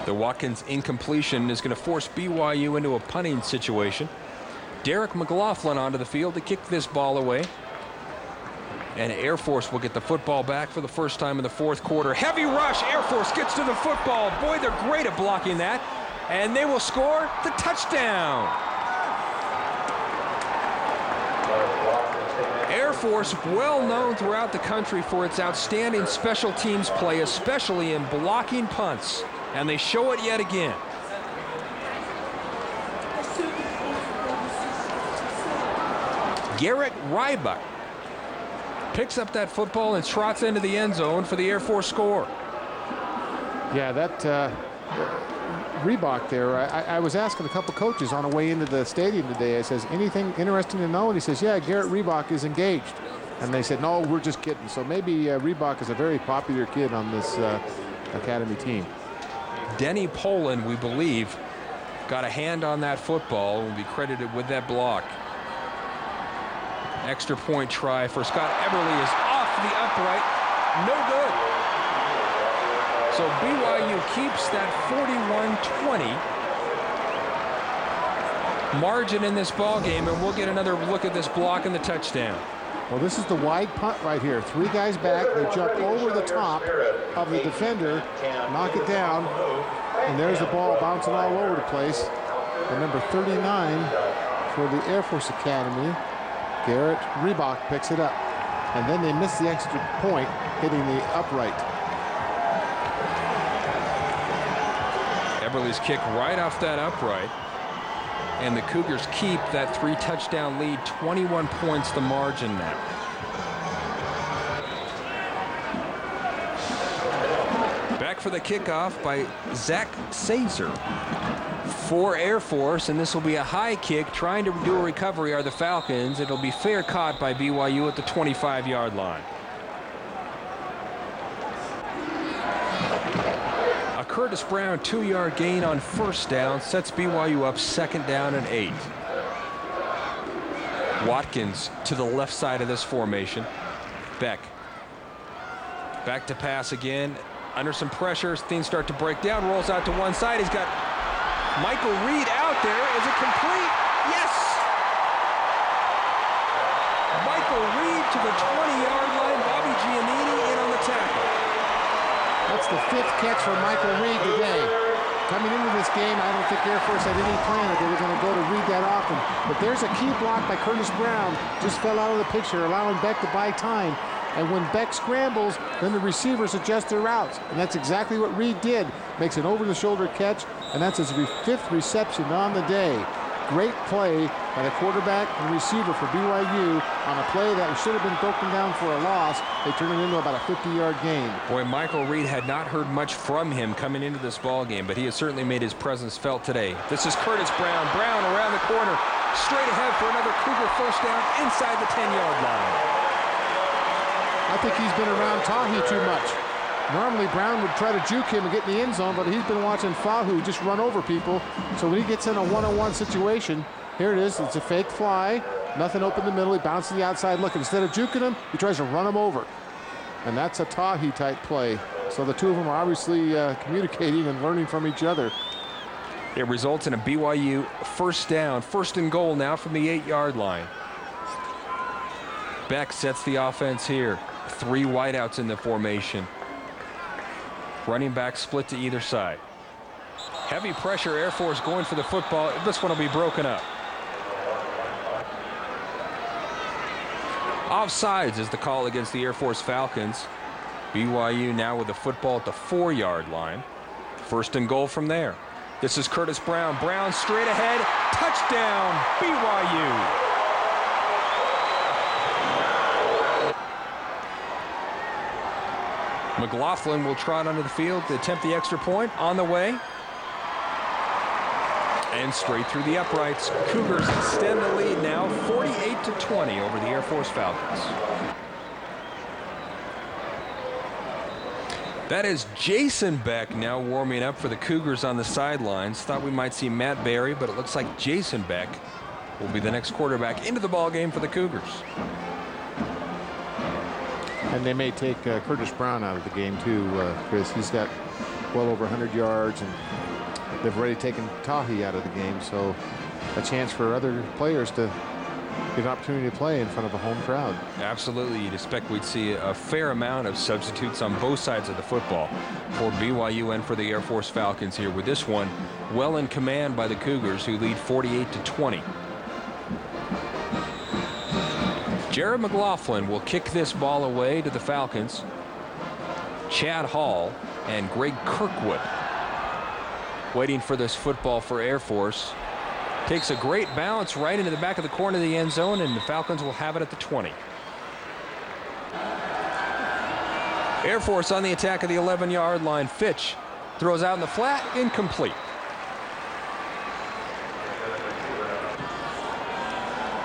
The Watkins incompletion is going to force BYU into a punting situation. Derek McLaughlin onto the field to kick this ball away. And Air Force will get the football back for the first time in the fourth quarter. Heavy rush. Air Force gets to the football. Boy, they're great at blocking that. And they will score the touchdown. Air Force, well known throughout the country for its outstanding special teams play, especially in blocking punts. And they show it yet again. Garrett Rybuck picks up that football and trots into the end zone for the Air Force score. Yeah, that Reebok there, I was asking a couple coaches on the way into the stadium today. I says, anything interesting to know? And he says, yeah, Garrett Reebok is engaged. And they said, no, we're just kidding. So maybe Reebok is a very popular kid on this academy team. Denny Poland, we believe, got a hand on that football and will be credited with that block. Extra point try for Scott Eberle is off the upright. No good. So BYU keeps that 41-20 margin in this ball game, and we'll get another look at this block and the touchdown. Well, this is the wide punt right here. 3 guys back. They jump over the top of the defender, knock it down, and there's the ball bouncing all over the place. The number 39 for the Air Force Academy, Garrett Reebok, picks it up. And then they miss the extra point, hitting the upright. Eberle's kick right off that upright. And the Cougars keep that 3-touchdown lead, 21 points the margin now. Back for the kickoff by Zach Sazer for Air Force, and this will be a high kick. Trying to do a recovery are the Falcons. It'll be fair caught by BYU at the 25-yard line. Curtis Brown 2-yard gain on first down sets BYU up 2nd down and 8. Watkins to the left side of this formation. Beck back to pass again. Under some pressure, things start to break down. Rolls out to one side. He's got Michael Reed out there. Is it complete? Yes! Michael Reed to the 20-yard line. Bobby Giannini in on the tackle. That's the 5th catch for Michael Reed today. Coming into this game, I don't think Air Force had any plan that they were going to go to Reed that often. But there's a key block by Curtis Brown. Just fell out of the picture, allowing Beck to buy time. And when Beck scrambles, then the receivers adjust their routes. And that's exactly what Reed did. Makes an over-the-shoulder catch, and that's his 5th reception on the day. Great play by the quarterback and receiver for BYU on a play that should have been broken down for a loss. They turned it into about a 50-yard gain. Boy, Michael Reed had not heard much from him coming into this ball game, but he has certainly made his presence felt today. This is Curtis Brown. Brown around the corner, straight ahead for another Cougar first down inside the 10-yard line. I think he's been around Tahi too much. Normally, Brown would try to juke him and get in the end zone, but he's been watching Fahu just run over people. So when he gets in a one-on-one situation, here it is. It's a fake fly. Nothing open in the middle. He bounces to the outside looking. Instead of juking him, he tries to run him over. And that's a Tahi-type play. So the two of them are obviously communicating and learning from each other. It results in a BYU first down. 1st and goal now from the 8-yard line. Beck sets the offense here. 3 wideouts in the formation. Running back split to either side. Heavy pressure, Air Force going for the football. This one will be broken up. Offsides is the call against the Air Force Falcons. BYU now with the football at the 4-yard line. 1st and goal from there. This is Curtis Brown. Brown straight ahead. Touchdown, BYU. McLaughlin will trot onto the field to attempt the extra point. On the way. And straight through the uprights. Cougars extend the lead now 48-20 over the Air Force Falcons. That is Jason Beck now warming up for the Cougars on the sidelines. Thought we might see Matt Berry, but it looks like Jason Beck will be the next quarterback into the ball game for the Cougars. And they may take Curtis Brown out of the game too, Chris. He's got well over 100 yards, and they've already taken Tahi out of the game, so a chance for other players to get an opportunity to play in front of a home crowd. Absolutely. You'd expect we'd see a fair amount of substitutes on both sides of the football for BYU and for the Air Force Falcons here, with this one well in command by the Cougars, who lead 48-20. Jared McLaughlin will kick this ball away to the Falcons. Chad Hall and Greg Kirkwood waiting for this football for Air Force. Takes a great bounce right into the back of the corner of the end zone, and the Falcons will have it at the 20. Air Force on the attack of the 11-yard line. Fitch throws out in the flat, incomplete.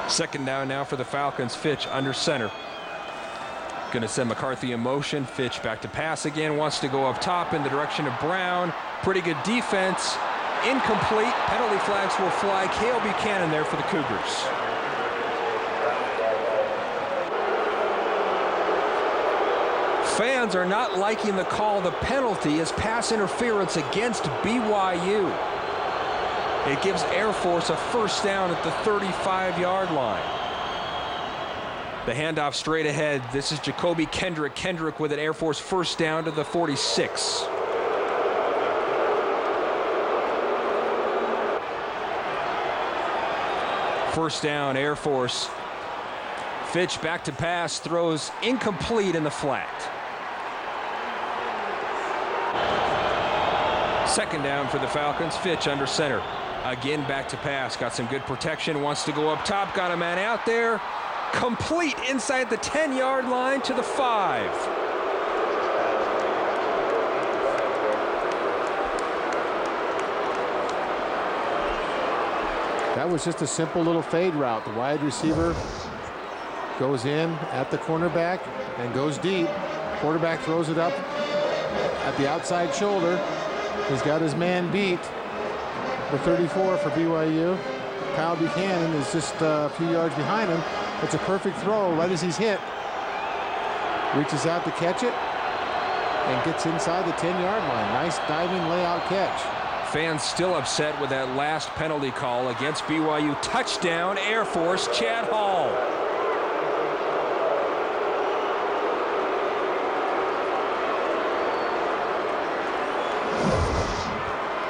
Second down now for the Falcons. Fitch under center. Going to send McCarthy in motion. Fitch back to pass again. Wants to go up top in the direction of Brown. Pretty good defense. Incomplete. Penalty flags will fly. Cale Buchanan there for the Cougars. Fans are not liking the call. The penalty is pass interference against BYU. It gives Air Force a first down at the 35-yard line. The handoff straight ahead. This is Jacoby Kendrick. Kendrick with an Air Force first down to the 46. First down, Air Force. Fitch back to pass, throws incomplete in the flat. Second down for the Falcons. Fitch under center. Again back to pass. Got some good protection. Wants to go up top. Got a man out there. Complete inside the 10-yard line to the 5. That was just a simple little fade route. The wide receiver goes in at the cornerback and goes deep. Quarterback throws it up at the outside shoulder. He's got his man beat. The 34 for BYU. Kyle Buchanan is just a few yards behind him. It's a perfect throw right as he's hit. Reaches out to catch it and gets inside the 10-yard line. Nice diving layout catch. Fans still upset with that last penalty call against BYU. Touchdown, Air Force, Chad Hall.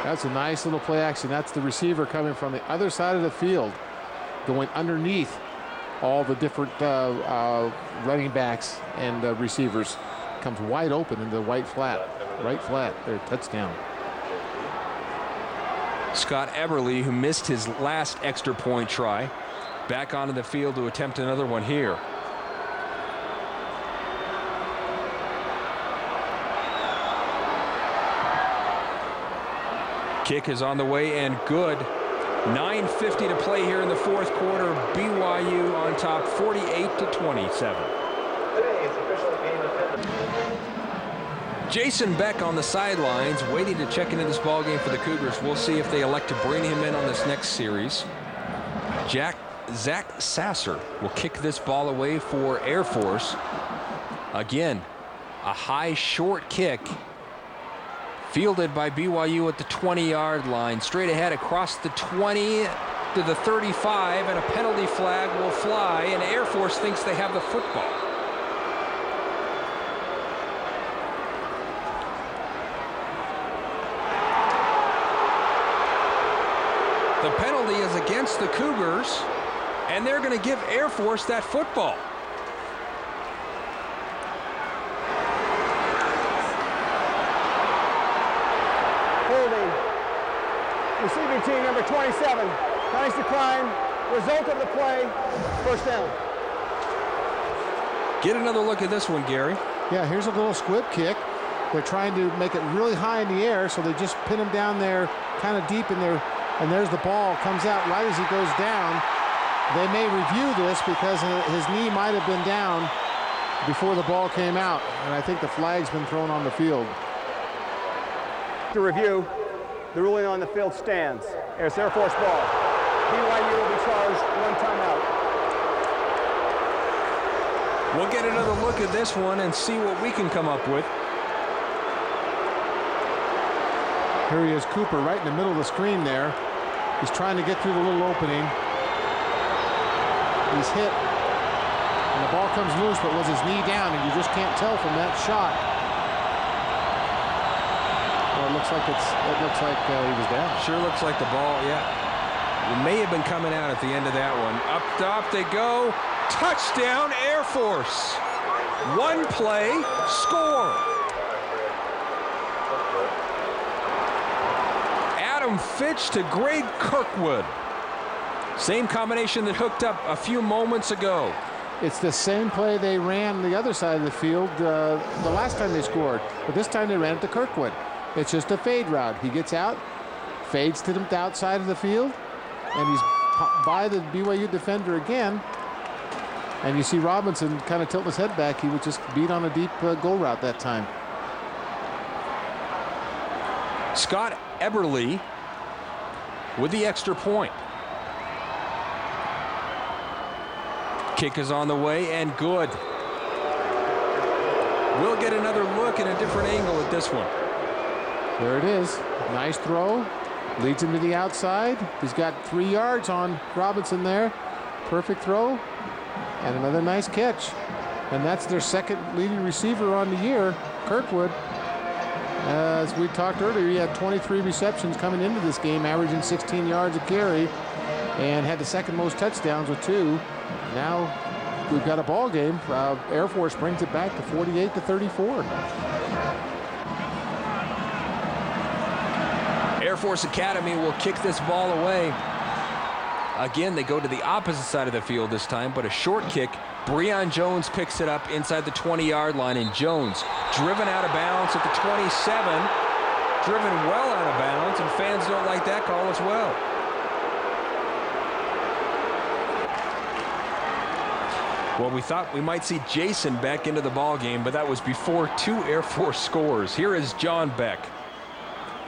That's a nice little play action. That's the receiver coming from the other side of the field, going underneath all the different running backs and receivers. Comes wide open into the right flat. There, touchdown. Scott Eberle, who missed his last extra point try, back onto the field to attempt another one here. Kick is on the way and good. 9:50 to play here in the fourth quarter. BYU on top, 48-27. Jason Beck on the sidelines, waiting to check into this ballgame for the Cougars. We'll see if they elect to bring him in on this next series. Zach Sasser will kick this ball away for Air Force. Again, a high short kick. Fielded by BYU at the 20-yard line. Straight ahead across the 20 to the 35, and a penalty flag will fly, and Air Force thinks they have the football. The penalty is against the Cougars, and they're going to give Air Force that football. Receiving team number 27. Nice decline. Result of the play, first down. Get another look at this one, Gary. Yeah, here's a little squib kick. They're trying to make it really high in the air, so they just pin him down there kind of deep in there, and there's the ball. Comes out right as he goes down. They may review this because his knee might have been down before the ball came out, and I think the flag's been thrown on the field. To review, the ruling on the field stands. It's Air Force ball. BYU will be charged, one timeout. We'll get another look at this one and see what we can come up with. Here he is, Cooper, right in the middle of the screen there. He's trying to get through the little opening. He's hit, and the ball comes loose, but was his knee down, and you just can't tell from that shot. Well, it looks like he was down. Sure looks like the ball, yeah. It may have been coming out at the end of that one. Up top they go. Touchdown, Air Force. One play, score. Adam Fitch to Greg Kirkwood. Same combination that hooked up a few moments ago. It's the same play they ran the other side of the field the last time they scored, but this time they ran it to Kirkwood. It's just a fade route. He gets out, fades to the outside of the field, and he's by the BYU defender again. And you see Robinson kind of tilt his head back. He was just beat on a deep goal route that time. Scott Eberle with the extra point. Kick is on the way and good. We'll get another look at a different angle at this one. There it is. Nice throw. Leads him to the outside. He's got 3 yards on Robinson there. Perfect throw. And another nice catch. And that's their second leading receiver on the year, Kirkwood. As we talked earlier, he had 23 receptions coming into this game, averaging 16 yards a carry, and had the second most touchdowns with 2. Now we've got a ball game. Air Force brings it back to 48-34. Air Force Academy will kick this ball away. Again, they go to the opposite side of the field this time, but a short kick. Breon Jones picks it up inside the 20-yard line, and Jones driven out of bounds at the 27. Driven well out of bounds, and fans don't like that call as well. Well, we thought we might see Jason Beck into the ball game, but that was before 2 Air Force scores. Here is John Beck.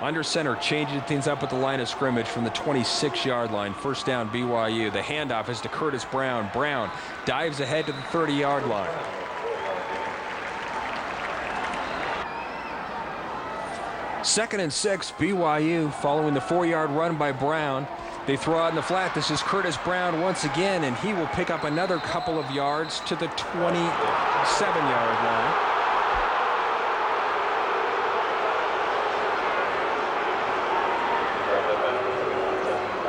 Under center, changing things up at the line of scrimmage from the 26-yard line. First down, BYU. The handoff is to Curtis Brown. Brown dives ahead to the 30-yard line. Second and 6, BYU following the 4-yard run by Brown. They throw out in the flat. This is Curtis Brown once again, and he will pick up another couple of yards to the 27-yard line.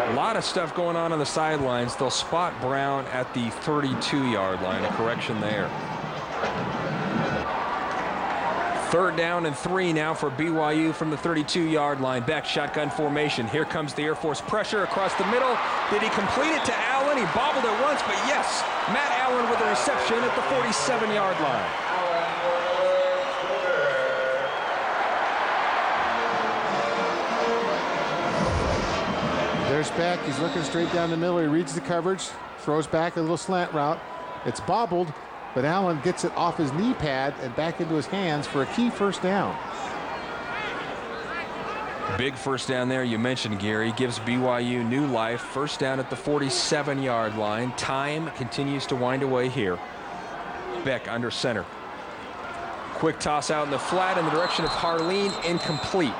A lot of stuff going on the sidelines. They'll spot Brown at the 32-yard line. A correction there. Third down and 3 now for BYU from the 32-yard line. Back shotgun formation. Here comes the Air Force pressure across the middle. Did he complete it to Allen? He bobbled it once, but yes, Matt Allen with a reception at the 47-yard line. There's Beck. He's looking straight down the middle. He reads the coverage, throws back a little slant route. It's bobbled, but Allen gets it off his knee pad and back into his hands for a key first down. Big first down there. You mentioned, Gary, gives BYU new life. First down at the 47-yard line. Time continues to wind away here. Beck under center. Quick toss out in the flat in the direction of Harleen. Incomplete.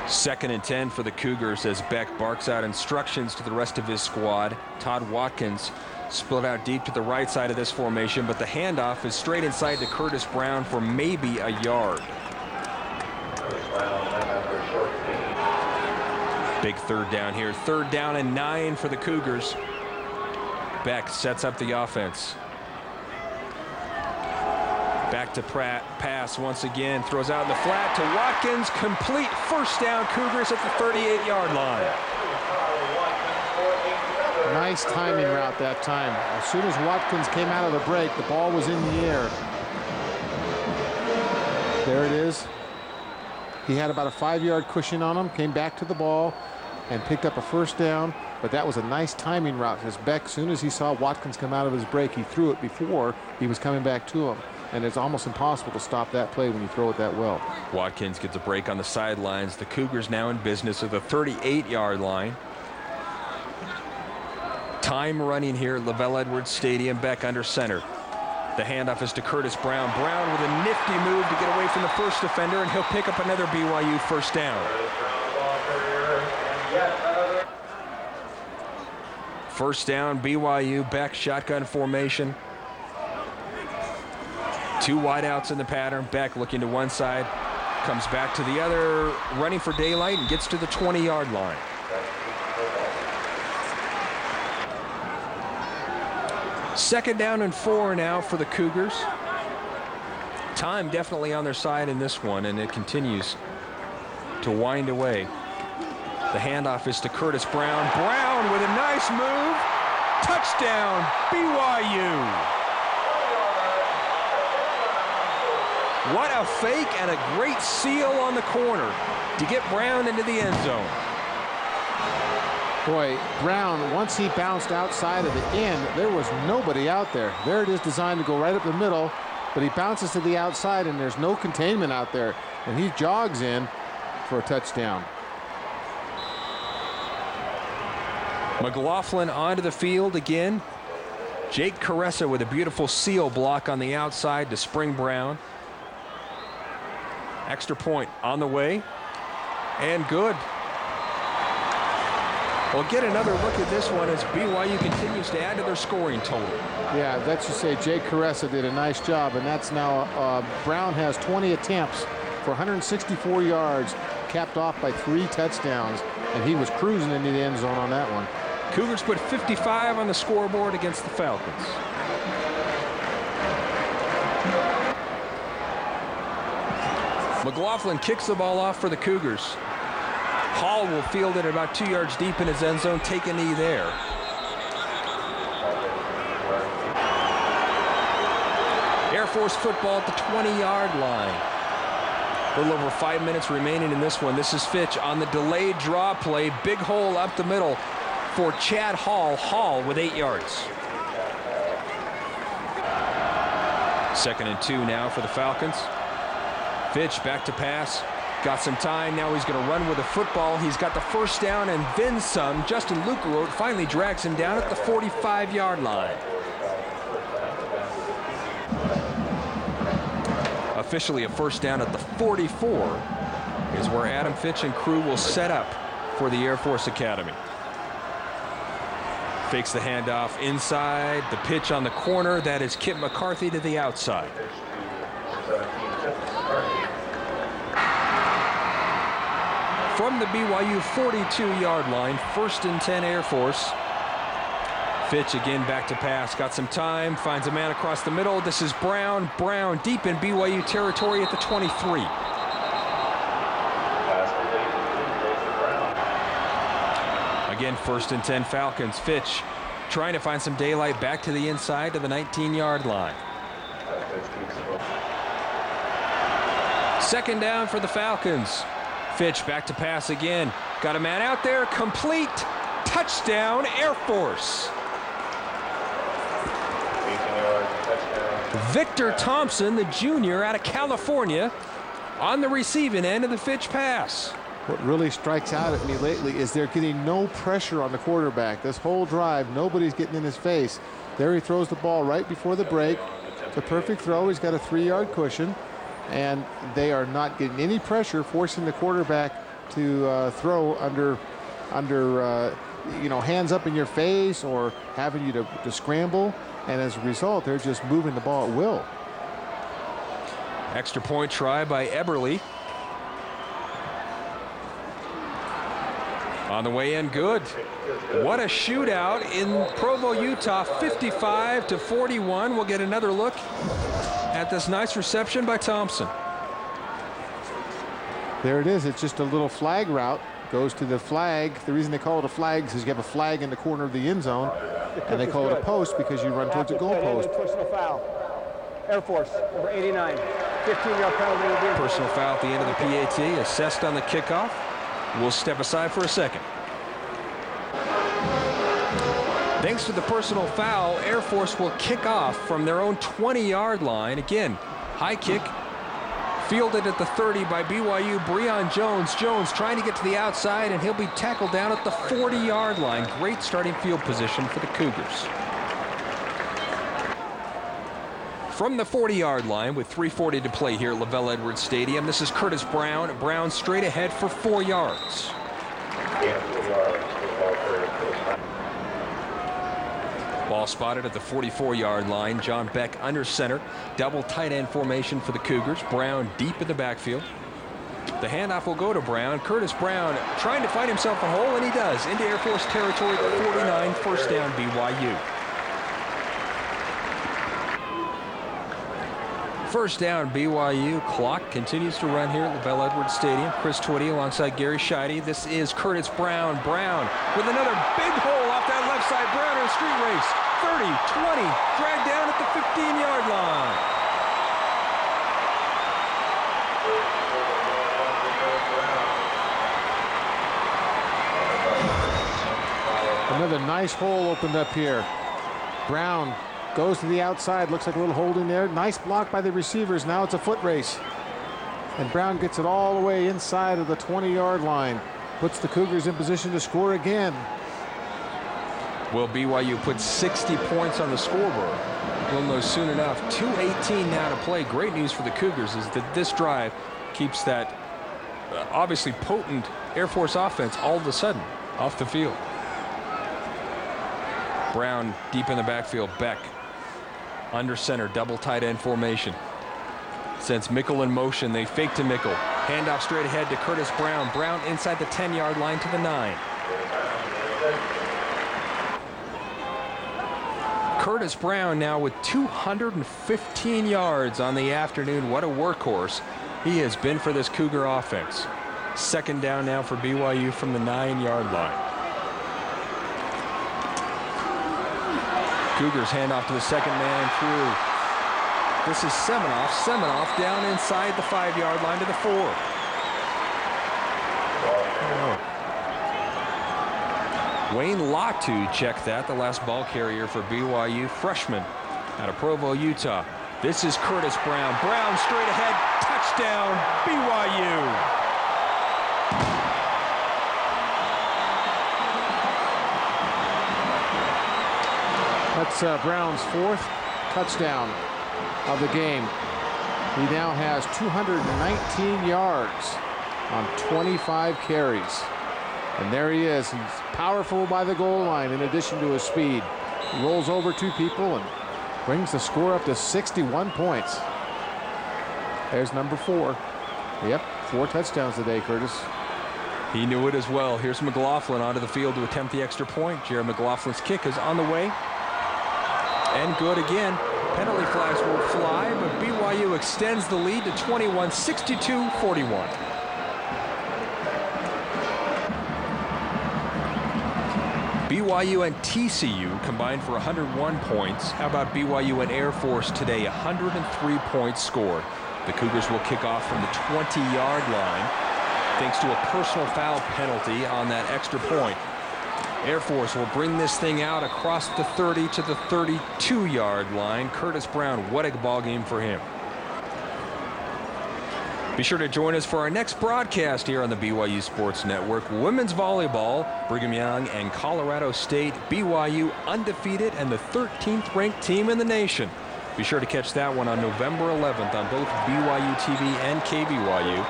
Second and 10 for the Cougars as Beck barks out instructions to the rest of his squad. Todd Watkins split out deep to the right side of this formation, but the handoff is straight inside to Curtis Brown for maybe a yard. Big third down here. Third down and 9 for the Cougars. Beck sets up the offense. Back to Pratt, pass once again, throws out in the flat to Watkins, complete first down, Cougars at the 38-yard line. Nice timing route that time. As soon as Watkins came out of the break, the ball was in the air. There it is. He had about a 5-yard cushion on him, came back to the ball, and picked up a first down. But that was a nice timing route because Beck, as soon as he saw Watkins come out of his break, he threw it before he was coming back to him. And it's almost impossible to stop that play when you throw it that well. Watkins gets a break on the sidelines. The Cougars now in business at the 38-yard line. Time running here at LaVell Edwards Stadium. Beck under center. The handoff is to Curtis Brown. Brown with a nifty move to get away from the first defender, and he'll pick up another BYU first down. First down, BYU, back shotgun formation. Two wideouts in the pattern, back looking to one side, comes back to the other, running for daylight, and gets to the 20-yard line. Second down and 4 now for the Cougars. Time definitely on their side in this one, and it continues to wind away. The handoff is to Curtis Brown. Brown with a nice move. Touchdown, BYU. What a fake and a great seal on the corner to get Brown into the end zone. Boy, Brown, once he bounced outside of the end, there was nobody out there. There it is, designed to go right up the middle, but he bounces to the outside and there's no containment out there, and he jogs in for a touchdown. McLaughlin onto the field again. Jake Caressa with a beautiful seal block on the outside to spring Brown. Extra point on the way, and good. We'll get another look at this one as BYU continues to add to their scoring total. Yeah, that's just say Jake Caressa did a nice job, and that's now Brown has 20 attempts for 164 yards, capped off by 3 touchdowns, and he was cruising into the end zone on that one. Cougars put 55 on the scoreboard against the Falcons. McLaughlin kicks the ball off for the Cougars. Hall will field it about 2 yards deep in his end zone, take a knee there. Air Force football at the 20-yard line. A little over 5 minutes remaining in this one. This is Fitch on the delayed draw play. Big hole up the middle for Chad Hall. Hall with 8 yards. 2nd and 2 now for the Falcons. Fitch back to pass. Got some time. Now he's going to run with the football. He's got the first down and then some. Justin Lucarote finally drags him down at the 45-yard line. Officially a first down at the 44 is where Adam Fitch and crew will set up for the Air Force Academy. Fakes the handoff inside. The pitch on the corner. That is Kip McCarthy to the outside. From the BYU 42-yard line, 1st and 10 Air Force. Fitch again back to pass. Got some time. Finds a man across the middle. This is Brown. Brown deep in BYU territory at the 23. Again, 1st and 10 Falcons. Fitch trying to find some daylight back to the inside to the 19-yard line. 2nd down for the Falcons. Fitch back to pass again. Got a man out there. Complete. Touchdown, Air Force. Victor Thompson, the junior out of California, on the receiving end of the Fitch pass. What really strikes out at me lately is they're getting no pressure on the quarterback. This whole drive, nobody's getting in his face. There he throws the ball right before the break. It's a perfect throw. He's got a 3-yard cushion. And they are not getting any pressure, forcing the quarterback to throw under hands up in your face or having you to scramble. And as a result, they're just moving the ball at will. Extra point try by Eberle. On the way in, good. What a shootout in Provo, Utah, 55-41. We'll get another look at this nice reception by Thompson. There it is. It's just a little flag route. Goes to the flag. The reason they call it a flag is because you have a flag in the corner of the end zone, and they call it a post because you run towards a goal post. Personal foul. Air Force, number 89. 15-yard penalty. Personal foul at the end of the PAT, assessed on the kickoff. We'll step aside for a second. Thanks to the personal foul, Air Force will kick off from their own 20-yard line. Again, high kick, fielded at the 30 by BYU, Breon Jones. Jones trying to get to the outside, and he'll be tackled down at the 40-yard line. Great starting field position for the Cougars. From the 40-yard line with 3:40 to play here at LaVell Edwards Stadium, this is Curtis Brown. Brown straight ahead for 4 yards. Ball spotted at the 44-yard line. John Beck under center. Double tight end formation for the Cougars. Brown deep in the backfield. The handoff will go to Brown. Curtis Brown trying to find himself a hole, and he does. Into Air Force territory at the 49, first down BYU. First down BYU. Clock continues to run here at LaVell Edwards Stadium. Chris Twitty alongside Gary Scheide. This is Curtis Brown. Brown with another big hole off that left side. Brown in a street race. 30, 20, dragged down at the 15-yard line. Another nice hole opened up here. Brown goes to the outside. Looks like a little holding there. Nice block by the receivers. Now it's a foot race. And Brown gets it all the way inside of the 20-yard line. Puts the Cougars in position to score again. Will BYU put 60 points on the scoreboard? We'll know soon enough. 2:18 now to play. Great news for the Cougars is that this drive keeps that obviously potent Air Force offense all of a sudden off the field. Brown deep in the backfield. Beck under center, double tight end formation. Sends Mickle in motion. They fake to Mickle. Handoff straight ahead to Curtis Brown. Brown inside the 10-yard line to the 9. Curtis Brown now with 215 yards on the afternoon. What a workhorse he has been for this Cougar offense. Second down now for BYU from the 9-yard line. Cougars hand off to the second man through. This is Semenoff. Semenoff down inside the 5-yard line to the 4. Wayne Latu checked that, the last ball carrier for BYU, freshman out of Provo, Utah. This is Curtis Brown. Brown straight ahead, touchdown, BYU. That's Brown's 4th touchdown of the game. He now has 219 yards on 25 carries. And there he is. He's powerful by the goal line in addition to his speed. He rolls over 2 people and brings the score up to 61 points. There's number 4. Yep, 4 touchdowns today, Curtis. He knew it as well. Here's McLaughlin onto the field to attempt the extra point. Jared McLaughlin's kick is on the way. And good again. Penalty flags will fly, but BYU extends the lead to 21, 62-41. BYU and TCU combined for 101 points. How about BYU and Air Force today? 103 points scored. The Cougars will kick off from the 20-yard line thanks to a personal foul penalty on that extra point. Air Force will bring this thing out across the 30 to the 32-yard line. Curtis Brown, what a ball game for him. Be sure to join us for our next broadcast here on the BYU Sports Network. Women's volleyball, Brigham Young and Colorado State. BYU undefeated and the 13th ranked team in the nation. Be sure to catch that one on November 11th on both BYU TV and KBYU.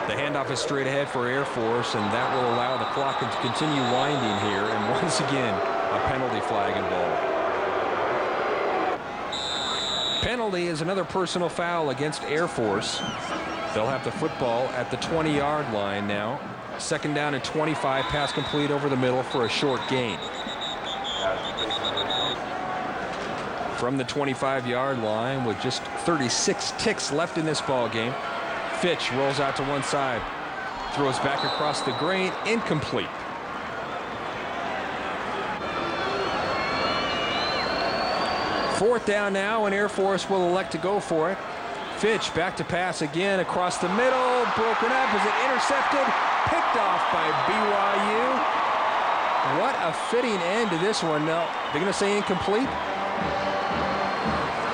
The handoff is straight ahead for Air Force, and that will allow the clock to continue winding here. And once again, a penalty flag involved. Penalty is another personal foul against Air Force. They'll have the football at the 20-yard line now. Second down and 25, pass complete over the middle for a short gain. From the 25-yard line with just 36 ticks left in this ball game, Fitch rolls out to one side, throws back across the grain, incomplete. Fourth down now, and Air Force will elect to go for it. Fitch back to pass again across the middle, broken up. Is it intercepted? Picked off by BYU. What a fitting end to this one. No, they're going to say incomplete.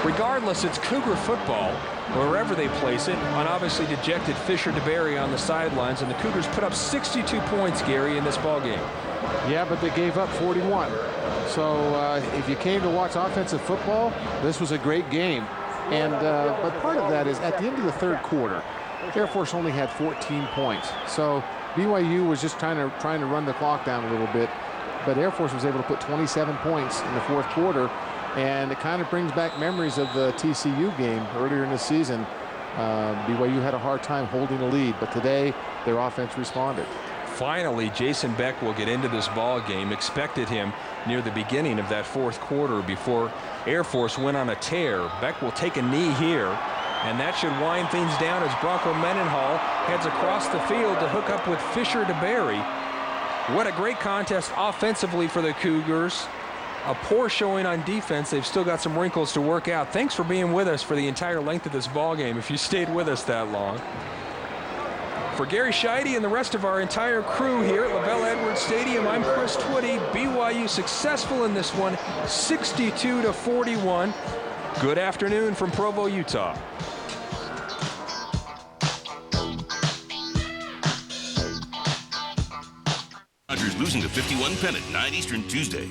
Regardless, it's Cougar football wherever they place it, on obviously dejected Fisher DeBerry on the sidelines, and the Cougars put up 62 points, Gary, in this ball game. Yeah, but they gave up 41. So if you came to watch offensive football, this was a great game. And but part of that is at the end of the third quarter, Air Force only had 14 points. So BYU was just trying to run the clock down a little bit, but Air Force was able to put 27 points in the fourth quarter, and it kind of brings back memories of the TCU game earlier in the season. BYU had a hard time holding the lead, but today their offense responded. Finally, Jason Beck will get into this ball game. Expected him near the beginning of that fourth quarter before Air Force went on a tear. Beck will take a knee here, and that should wind things down as Bronco Mendenhall heads across the field to hook up with Fisher DeBerry. What a great contest offensively for the Cougars. A poor showing on defense. They've still got some wrinkles to work out. Thanks for being with us for the entire length of this ball game, if you stayed with us that long. For Gary Scheide and the rest of our entire crew here at LaBelle Edwards Stadium, I'm Chris Twitty. BYU successful in this one, 62-41. Good afternoon from Provo, Utah. Dodgers losing to 51 Penn at 9 Eastern Tuesday.